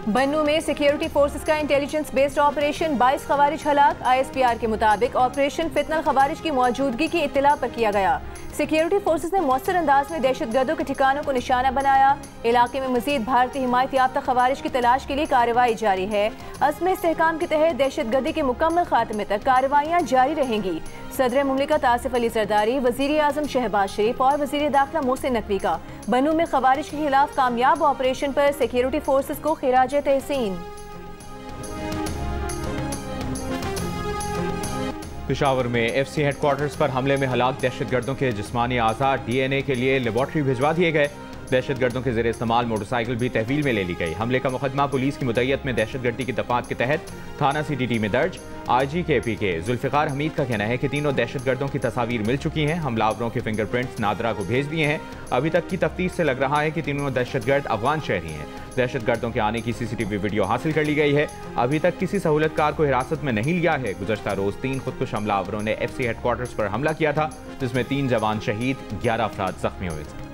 बन्नू में security forces का intelligence based operation, 22 खवारिज हलाक। ISPR के मुताबिक ऑपरेशन फितनल खवारिज की मौजूदगी की इत्तला पर किया गया। सिक्योरिटी फोर्सेस ने मौसर अंदाज में दहशतगर्दों के ठिकानों को निशाना बनाया। इलाके में मजीद भारतीय हिमायत याफ्ता खवारिज की तलाश के लिए कार्रवाई जारी है। अज़्म इस्तेहकाम के तहत दहशतगर्दी के मुकम्मल खात्मे तक कार्रवाइयाँ जारी रहेंगी। सदर मुमलिकत आसिफ अली जरदारी, वज़ीर आज़म शहबाज शरीफ और वज़ीर दाखिला मोहसिन नकवी का बन्नू में खवारिज के खिलाफ कामयाब ऑपरेशन पर सिक्योरिटी फोर्सेस को खिराज तहसीन। पेशावर में FC हेडक्वार्टर्स पर हमले में हलाक दहशतगर्दों के जिस्मानी आज़ार DNA के लिए लेबॉर्ट्री भिजवा दिए गए। दहशतगर्दों के ज़ेर इस्तेमाल मोटरसाइकिल भी तहवील में ले ली गई। हमले का मुकदमा पुलिस की मुद्दत में दहशतगर्दी की दफात के तहत थाना CTT में दर्ज। IG KP के जुल्फ़िकार हमीद का कहना है कि तीनों दहशतगर्दों की तस्वीर मिल चुकी हैं। हमलावरों के फिंगरप्रिंट्स नादरा को भेज दिए हैं। अभी तक की तफ्तीश से लग रहा है कि तीनों दहशतगर्द अफगान शहरी हैं। दहशतगर्दों के आने की CCTV वीडियो हासिल कर ली गई है। अभी तक किसी सहूलतकार को हिरासत में नहीं लिया है। गुज़श्ता रोज़ 3 खुदकुश हमलावरों ने FC हेडक्वार्टर्स पर हमला किया था, जिसमें 3 जवान शहीद, 11 अफराद जख्मी हुए थे।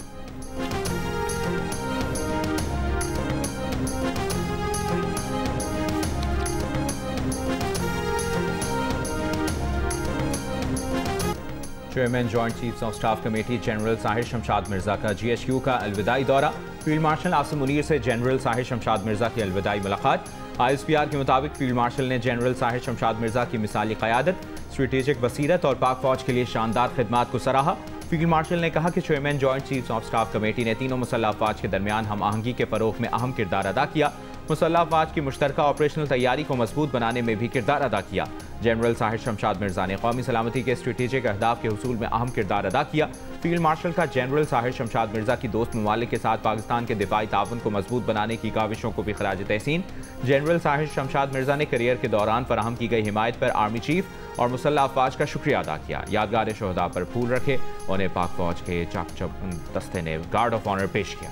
Chairman joint chiefs of staff committee general Sahir Shamshad Mirza का GHQ का अलविदाई दौरा। फील्ड मार्शल आसिम मुनीर से जनरल साहिर शमशाद मिर्जा की अलविदाई मुलाकात। ISPR के मुताबिक फील्ड मार्शल ने जनरल साहिर शमशाद मिर्जा की मिसाली क़यादत, स्ट्रेटेजिक बसीरत और पाक फौज के लिए शानदार खिदमात को सराहा। फील्ड मार्शल ने कहा कि chairman joint chiefs of staff committee ने तीनों मुसल्लह अफवाज के दरमियान हम आहंगी के फ़रोग़ में अहम किरदार अदा किया। मुसल्लह अफवाज की मुश्तरका ऑपरेशनल तैयारी को मजबूत बनाने में भी किरदार अदा किया। जनरल साहिर शमशाद मिर्जा ने कौमी सलामती के स्ट्रेटेजिक अहदाफ के हुसूल में अहम किरदार अदा किया। फील्ड मार्शल का जनरल साहिर शमशाद मिर्जा की दोस्त ममालिक के साथ पाकिस्तान के दिफाई ताउन को मजबूत बनाने की काविशों को भी खराज तहसीन। जनरल साहिर शमशाद मिर्जा ने करियर के दौरान फराहम की गई हिमायत पर आर्मी चीफ और मुसल्लह अफवाज का शुक्रिया अदा किया। यादगार शोहदा पर फूल रखे। उन्हें पाक फौज के चाकचक दस्ते ने गार्ड ऑफ ऑनर पेश किया।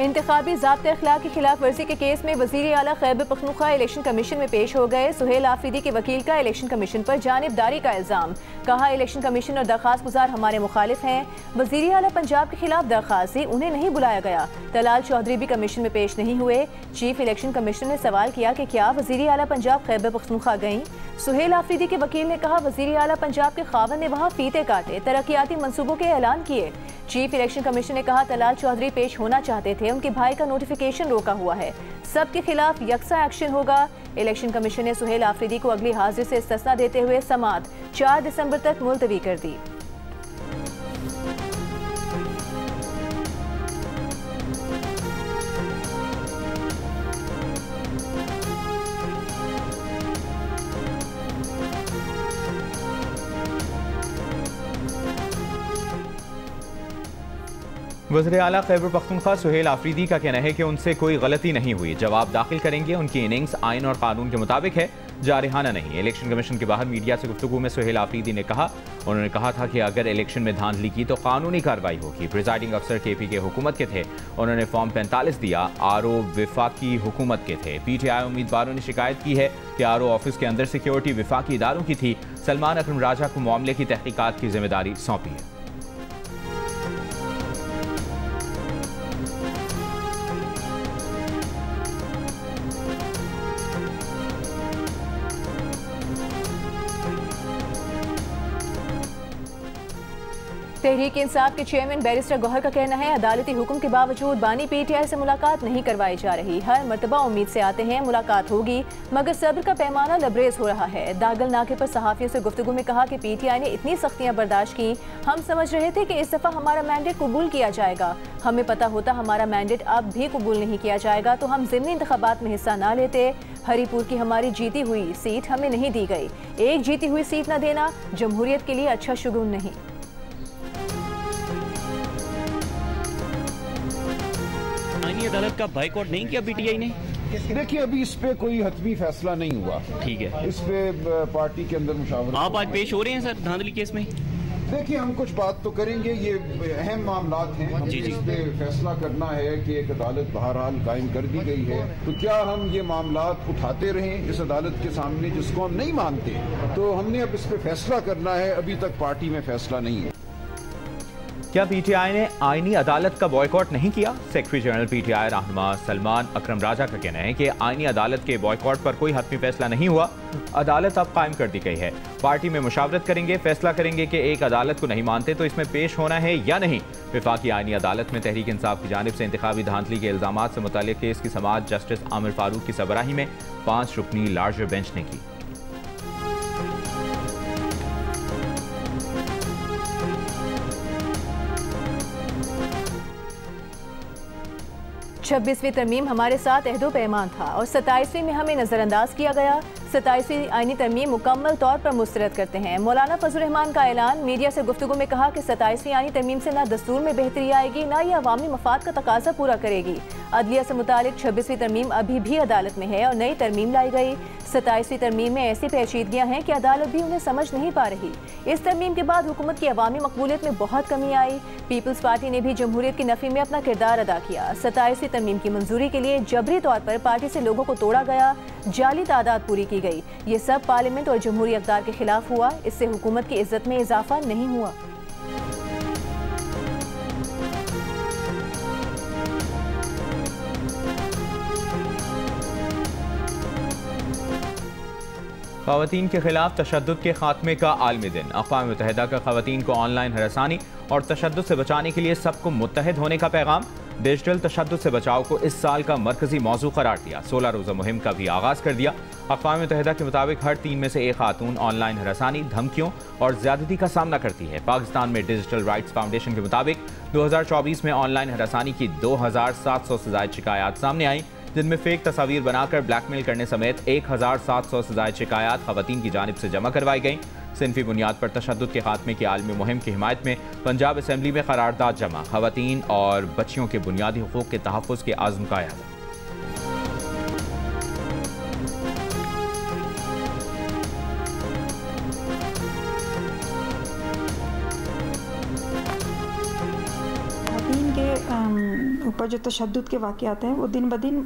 इंतखाबी ज़ाब्ते अखलाक की खिलाफ वर्जी के केस में वज़ीर आला खैबर पख्तूनख्वा इलेक्शन कमीशन में पेश हो गए। सुहेल आफरीदी के वकील का इलेक्शन कमीशन पर जानिबदारी का इल्ज़ाम। कहा, इलेक्शन कमीशन और दरख्वास्त गुजार हमारे मुखालिफ हैं। वज़ीर आला पंजाब के खिलाफ दरख्वास्त दी, उन्हें नहीं बुलाया गया। तलाल चौधरी भी कमीशन में पेश नहीं हुए। चीफ इलेक्शन कमिश्नर ने सवाल किया कि क्या वज़ीर आला पंजाब खैबर पख्तूनख्वा गईं। सुहेल आफरीदी के वकील ने कहा, वज़ीर आला पंजाब के खावन ने वहाँ फीते काटे, तरक्याती मनसूबों के ऐलान किए। चीफ इलेक्शन कमिश्नर ने कहा, तलाल चौधरी पेश होना चाहते थे, उनके भाई का नोटिफिकेशन रोका हुआ है। सबके खिलाफ यकसा एक्शन होगा। इलेक्शन कमीशन ने सुहेल आफरीदी को अगली हाजिरी से इस्तिस्ना देते हुए समाअत 4 दिसंबर तक मुलतवी कर दी। वज़ीर आला खैबर पख्तूनख्वा सुहेल आफरीदी का कहना है कि उनसे कोई गलती नहीं हुई, जवाब दाखिल करेंगे। उनकी इनिंग्स आइन और कानून के मुताबिक है, जारिहाना नहीं। इलेक्शन कमीशन के बाहर मीडिया से गुफ्तगू में सुहेल आफरीदी ने कहा, उन्होंने कहा था कि अगर इलेक्शन में धांधली की तो कानूनी कार्रवाई होगी। प्रिजाइडिंग अफसर KP के हुकूमत के थे, उन्होंने फॉर्म 45 दिया। RO विफाकी हुकूमत के थे। PTI उम्मीदवारों ने शिकायत की है कि RO ऑफिस के अंदर सिक्योरिटी विफाकी इदारों की थी। सलमान अकरम राजा को मामले की तहकीकात की जिम्मेदारी सौंपी है। तहरीक इंसाफ के चेयरमैन बैरिस्टर गौहर का कहना है, अदालती हुक्म के बावजूद बानी PTI से मुलाकात नहीं करवाई जा रही। हर मरतबा उम्मीद से आते हैं मुलाकात होगी, मगर सब्र का पैमाना लबरेज हो रहा है। दागल नाके पर सहाफियों से गुफ्तगू में कहा कि PTI ने इतनी सख्तियां बर्दाश्त की, हम समझ रहे थे कि इस दफ़ा हमारा मैंडेट कबूल किया जाएगा। हमें पता होता हमारा मैंडेट अब भी कबूल नहीं किया जाएगा तो हम ज़िमनी इंतखाबात में हिस्सा ना लेते। हरीपुर की हमारी जीती हुई सीट हमें नहीं दी गई। एक जीती हुई सीट न देना जमहूरियत के लिए अच्छा शुगुन नहीं। अदालत का बाइकआउट नहीं किया PTI ने? देखिए, अभी इस पे कोई हतमी फैसला नहीं हुआ। ठीक है, इस पे पार्टी के अंदर मुशावरत। आप आज पेश हो रहे हैं सर धांधली केस में? देखिए, हम कुछ बात तो करेंगे, ये अहम मामलात हैं, हमें इस पे फैसला करना है कि एक अदालत बहरहाल कायम कर दी गई है, तो क्या हम ये मामलात उठाते रहें इस अदालत के सामने जिसको हम नहीं मानते? तो हमने अब इस पे फैसला करना है, अभी तक पार्टी में फैसला नहीं है। क्या पीटीआई ने आईनी अदालत का बॉयकॉट नहीं किया? सेक्रेटरी जनरल पीटीआई रहनुमा सलमान अकरम राजा का कहना है कि आईनी अदालत के बॉयकॉट पर कोई हतमी फैसला नहीं हुआ, अदालत अब कायम कर दी गई है। पार्टी में मुशावरत करेंगे, फैसला करेंगे कि एक अदालत को नहीं मानते तो इसमें पेश होना है या नहीं। वफाकी आईनी अदालत में तहरीक इंसाफ की जानिब से इंतखाबी धांधली के इल्जामात से मुताल्लिक केस की समाअत जस्टिस आमिर फारूक की सरबराही में 5 रुकनी लार्जर बेंच ने की। 26वीं तरमीम हमारे साथ अहदो पैमान था और 27वीं में हमें नज़रअंदाज किया गया। 27वीं आईनी तरमीम मुकम्मल तौर पर मुस्तरद करते हैं। मौलाना फजल रहमान का ऐलान। मीडिया से गुफ्तगू में कहा कि 27वीं आईनी तरमीम से ना दस्तूर में बेहतरी आएगी, ना ये अवामी मफाद का तकाजा पूरा करेगी। अदलिया से मुतालिक 26वीं तरमीम अभी भी अदालत में है और नई तरमीम लाई गई। 27वीं तरमीम में ऐसी पेचीदगियाँ हैं कि अदालत भी उन्हें समझ नहीं पा रही। इस तरमीम के बाद हुकूमत की अवामी मकबूलियत में बहुत कमी आई। पीपल्स पार्टी ने भी जमहूरियत की नफी में अपना किरदार अदा किया। 27वीं तरमीम की मंजूरी के लिए जबरी तौर पर पार्टी से लोगों को तोड़ा गया, जाली तादाद पूरी की गई। ये सब पार्लियामेंट और जमहूरी अक़दार के खिलाफ हुआ। इससे हुकूमत की इज्जत में इजाफा नहीं हुआ। ख़वातीन के खिलाफ तशद्दुद के खात्मे का आलमी दिन। अक़वाम मुत्तहिदा का ख़वातीन को ऑनलाइन हरासानी और तशद्दुद से बचाने के लिए सबको मुत्तहिद होने का पैगाम। डिजिटल तशद्दुद से बचाव को इस साल का मरकजी मौजू करार दिया। 16 रोज़ा मुहिम का भी आगाज़ कर दिया। अक़वाम मुत्तहिदा के मुताबिक हर 3 में से एक खातून ऑनलाइन हरासानी, धमकियों और ज़्यादती का सामना करती है। पाकिस्तान में डिजिटल राइट्स फाउंडेशन के मुताबिक 2024 में ऑनलाइन हरासानी की 2700 से ज़ायद शिकायत सामने आई, जिनमें फेक तस्वीर बनाकर ब्लैकमेल करने समेत 1700 से ज़ायद शिकायत ख़वातीन की जानिब से जमा करवाई गई। सिनफी बुनियाद पर तशद्दुद के खात्मे की आलमी मुहिम की हिमायत में पंजाब असम्बली में करारदाद जमा। ख़वातीन और बच्चियों के बुनियादी हुकूक के तहफ़्फ़ुज़ के आज़म का ऐलान। ऊपर जो तशद्दुद के वाक़यात हैं वो दिन ब दिन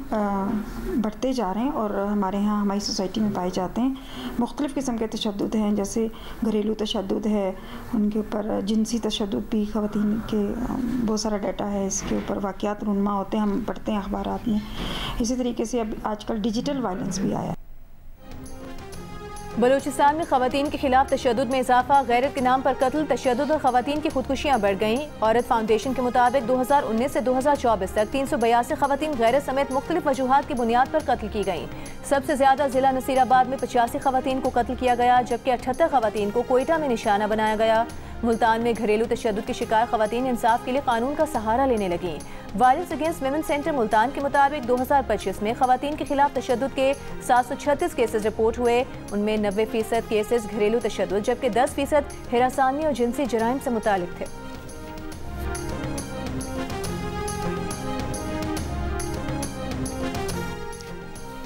बढ़ते जा रहे हैं और हमारे यहाँ हमारी सोसाइटी में पाए जाते हैं। मुख्तलिफ़ किस्म के तशद्दुद हैं, जैसे घरेलू तशद्दुद है, उनके ऊपर जिनसी तशद्दुद भी ख़वातीन के बहुत सारा डाटा है, इसके ऊपर वाक़यात रुनमा होते हैं, हम पढ़ते हैं अखबारात में। इसी तरीके से अब आजकल डिजिटल वायलेंस भी आया। बलूचिस्तान में ख़वातीन के खिलाफ तशद्दुद में इजाफा। गैरत के नाम पर कत्ल, तशद्दुद और ख़वातीन की खुदकुशियाँ बढ़ गईं। औरत फाउंडेशन के मुताबिक 2019 से 2024 तक 382 ख़वातीन गैरत समेत मुख्तलिफ वजूहात की बुनियाद पर कत्ल की गईं। सबसे ज़्यादा ज़िला नसीराबाद में 85 ख़वातीन को कत्ल किया गया, जबकि 78 ख़वातीन को कोयटा में निशाना बनाया गया। मुल्तान में घरेलू तशद्दुद की शिकार ख़वातीन इंसाफ के लिए कानून का सहारा लेने लगीं। Violence against women centre Multan के मुताबिक 2025 में ख़वातीन के खिलाफ तशद्दुद के 736 केसेस रिपोर्ट हुए। उनमें 90% केसेस घरेलू तशद्दुद, जबकि 10% हिरासानी और जिनसी जराइम से मुतालिक थे।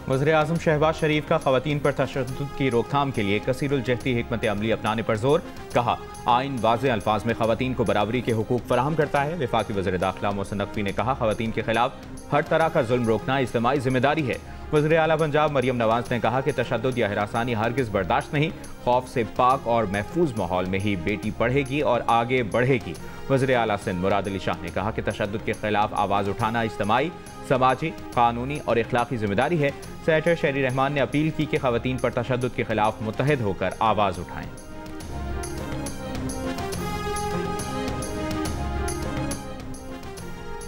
वज़ीर-ए-आज़म शहबाज शरीफ का ख़वातीन पर तशद्दुद की रोकथाम के लिए कसीरुल जहती हिकमत अमली अपनाने पर जोर। कहा, आइन वाज़े अल्फाज में ख़वातीन को बराबरी के हुकूक फराहम करता है। वफाकी वज़ीर दाखिला मोहसिन नकवी ने कहा, ख़वातीन के खिलाफ हर तरह का जुल्म रोकना इज्तिमाई जिम्मेदारी है। वज़ीर आला पंजाब मरियम नवाज ने कहा कि तशद्दुद या हिरासानी हरगिज़ बर्दाश्त नहीं। खौफ से पाक और महफूज माहौल में ही बेटी पढ़ेगी और आगे बढ़ेगी। वज़ीर आला सिंध मुराद अली शाह ने कहा कि तशद्दुद के खिलाफ आवाज़ उठाना इज्तिमाई, समाजी, कानूनी और इखलाकी जिम्मेदारी है। सेनेटर शहरी रहमान ने अपील की कि ख़वातीन पर तशद्दुद के खिलाफ मुत्तहिद होकर आवाज़ उठाएं।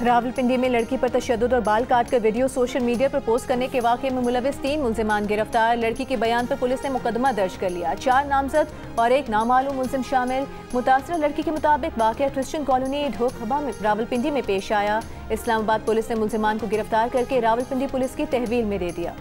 रावलपिंडी में लड़की पर तशद्दुद और बाल काट कर वीडियो सोशल मीडिया पर पोस्ट करने के वाक़े में मुलविस 3 मुल्ज़िमान गिरफ्तार। लड़की के बयान पर पुलिस ने मुकदमा दर्ज कर लिया। 4 नामजद और 1 नामालूम मुल्ज़िम शामिल। मुतासरा लड़की के मुताबिक वाक़या क्रिश्चियन कॉलोनी ढोखबा में रावलपिंडी में पेश आया। इस्लामाबाद पुलिस ने मुल्ज़िमान को गिरफ्तार करके रावलपिंडी पुलिस की तहवील में दे दिया।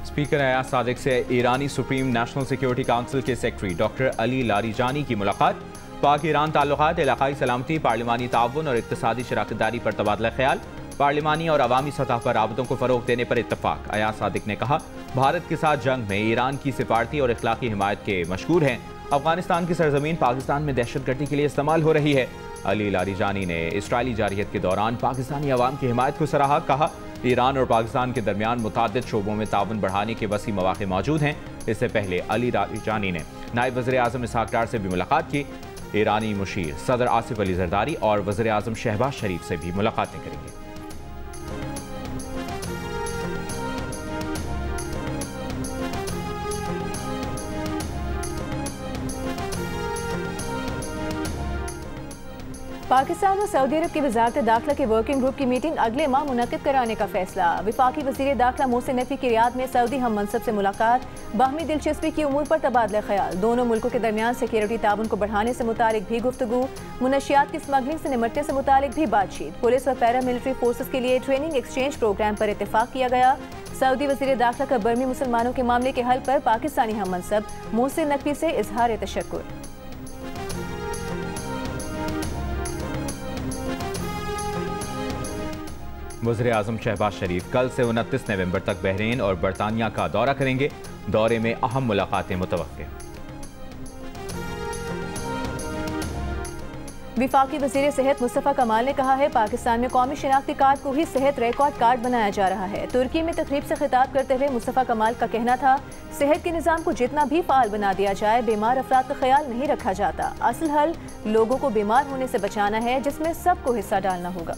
स्पीकर अयाज सादिक से ईरानी सुप्रीम नेशनल सिक्योरिटी काउंसिल के सेक्रेटरी डॉक्टर अली लारीजानी की मुलाकात। पाक ईरान ताल्लुकात, इलाकाई सलामती, पार्लिमानी ताउन और इक्तिसादी शराकतदारी पर तबादला ख्याल। पार्लिमानी और अवामी सतह पर राबतों को फरोग देने पर इत्तफाक। अयाज सादिक ने कहा, भारत के साथ जंग में ईरान की सिफारती और इखलाकी हिमायत के मशहूर हैं। अफगानिस्तान की सरजमीन पाकिस्तान में दहशतगर्दी के लिए इस्तेमाल हो रही है। अली लारीजानी ने इसराइली जारहियत के दौरान पाकिस्तानी अवाम की हिमायत को सराहा। कहा, ईरान और पाकिस्तान के दरमियान मुतादिद शोबों में ताउन बढ़ाने के वसी मौके मौजूद हैं। इससे पहले अली लारीजानी ने नायब वज़ीर आज़म इसहाक डार से भी मुलाकात की। ईरानी मुशीर सदर आसिफ अली जरदारी और वज़ीर आज़म शहबाज शरीफ से भी मुलाकातें करेंगे। पाकिस्तान और सऊदी अरब की वजारत दाखिला के वर्किंग ग्रुप की मीटिंग अगले माह मुनक़िद कराने का फैसला। वफाकी वज़ीर दाखिला मोहसिन नकवी की रियाद में सऊदी हम मनसब से मुलाकात, बाहमी दिलचस्पी की उमूर पर तबादला ख्याल। दोनों मुल्कों के दरमियान सिक्योरिटी ताउन को बढ़ाने से मुतालिक भी गुफ्तगू, मुनशियात की स्मगलिंग से निमटने से मुतालिक भी बातचीत। पुलिस और पैरा मिलिट्री फोर्सेस के लिए ट्रेनिंग एक्सचेंज प्रोग्राम पर इत्तेफाक किया गया। सऊदी वज़ीर दाखिला का बर्मी मुसलमानों के मामले के हल पर पाकिस्तानी हम मनसब मोहसिन नकवी से इजहार तशक्कुर। वज़ीर आज़म शहबाज शरीफ कल से 29 नवंबर तक बहरीन और बरतानिया का दौरा करेंगे। दौरे में अहम मुलाकातें मुतवक्के। वफाकी वज़ीर सेहत मुस्तफ़ा कमाल ने कहा है, पाकिस्तान में कौमी शनाख्ती कार्ड को ही सेहत रिकॉर्ड कार्ड बनाया जा रहा है। तुर्की में तकरीब से खिताब करते हुए मुस्तफ़ा कमाल का कहना था, सेहत के निज़ाम को जितना भी फाल बना दिया जाए, बीमार अफराद का ख्याल नहीं रखा जाता। असल हल लोगों को बीमार होने से बचाना है, जिसमें सबको हिस्सा डालना होगा।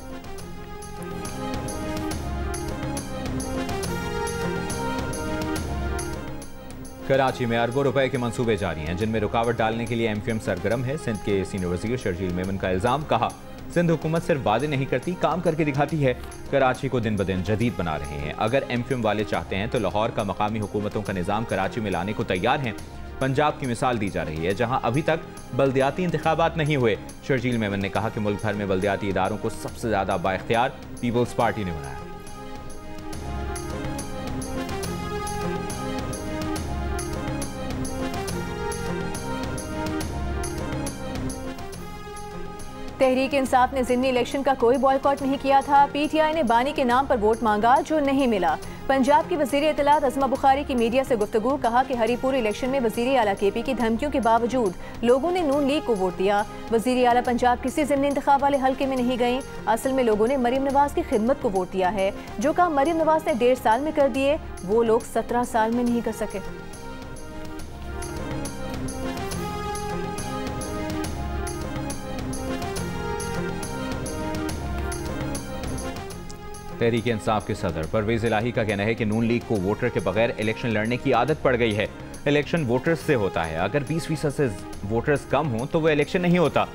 कराची में अरबों रुपए के मंसूबे जारी हैं, जिनमें रुकावट डालने के लिए MQM सरगर्म है। सिंध के सीनियर वजीर शर्जील मेमन का इल्जाम। कहा, सिंध हुकूमत सिर्फ वादे नहीं करती, काम करके दिखाती है। कराची को दिन ब दिन जदीद बना रहे हैं। अगर MQM वाले चाहते हैं तो लाहौर का मकामी हुकूमतों का निज़ाम कराची में लाने को तैयार हैं। पंजाब की मिसाल दी जा रही है, जहां अभी तक बल्दियाती इंतखाबात नहीं हुए। शर्जील मेमन ने कहा कि मुल्क भर में बल्दियाती इदारों को सबसे ज़्यादा बाइख्तियार पीपल्स पार्टी ने बनाया। तहरीक इंसाफ ने ज़िमनी इलेक्शन का कोई बॉयकॉट नहीं किया था। PTI ने बानी के नाम पर वोट मांगा, जो नहीं मिला। पंजाब की वज़ीर इत्तलात अज़मा बुखारी की मीडिया से गुफ्तगू। कहा कि हरीपुर इलेक्शन में वज़ीर आला KP की धमकियों के बावजूद लोगों ने नून लीग को वोट दिया। वज़ीर आला पंजाब किसी ज़िमनी इंतखाब वाले हल्के में नहीं गई। असल में लोगों ने मरियम नवाज की खिदमत को वोट दिया है। जो काम मरियम नवाज ने 1.5 साल में कर दिए, वो लोग 17 साल में नहीं कर सके। तहरीक इंसाफ के सदर परवेज इलाही का कहना है कि नून लीग को वोटर के बगैर इलेक्शन लड़ने की आदत पड़ गई है। इलेक्शन वोटर्स से होता है, अगर 20% से वोटर्स कम हों तो वो इलेक्शन नहीं होता।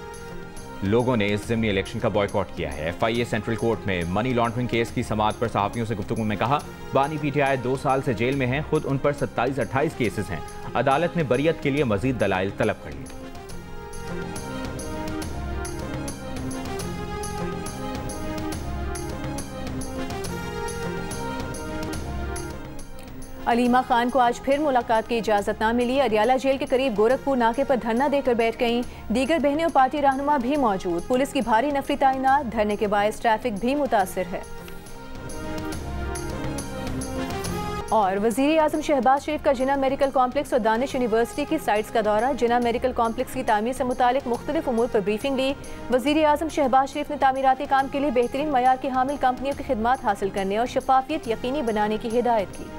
लोगों ने इस ज़िमनी इलेक्शन का बॉयकॉट किया है। FIA सेंट्रल कोर्ट में मनी लॉन्ड्रिंग केस की समाअत पर सहाफ़ियों से गुफ्तगू में कहा, बानी PTI 2 साल से जेल में हैं, खुद उन पर 27-28 केसेस हैं। अदालत ने बरियत के लिए मजीद दलाइल तलब कर लिए। अलीमा खान को आज फिर मुलाकात की इजाज़त ना मिली। अडियाला जेल के करीब गोरखपुर नाके पर धरना देकर बैठ गईं। दीगर बहनें और पार्टी रहनुमा भी मौजूद। पुलिस की भारी नफरी तैनात। धरने के बायस ट्रैफिक भी मुतासिर है। और वज़ीर आज़म शहबाज शरीफ का जिना मेडिकल कॉम्प्लेक्स और दानिश यूनिवर्सिटी की साइट्स का दौरा। जिना मेडिकल कॉम्प्लेक्स की तामीर से मुतालिक मुख्तलिफ उमूर पर ब्रीफिंग ली। वज़ीर आज़म शहबाज शरीफ ने तामीराती काम के लिए बेहतरीन मयार की हामिल कंपनियों की खिदमात हासिल करने और शफाफियत यकीनी बनाने की हिदायत की।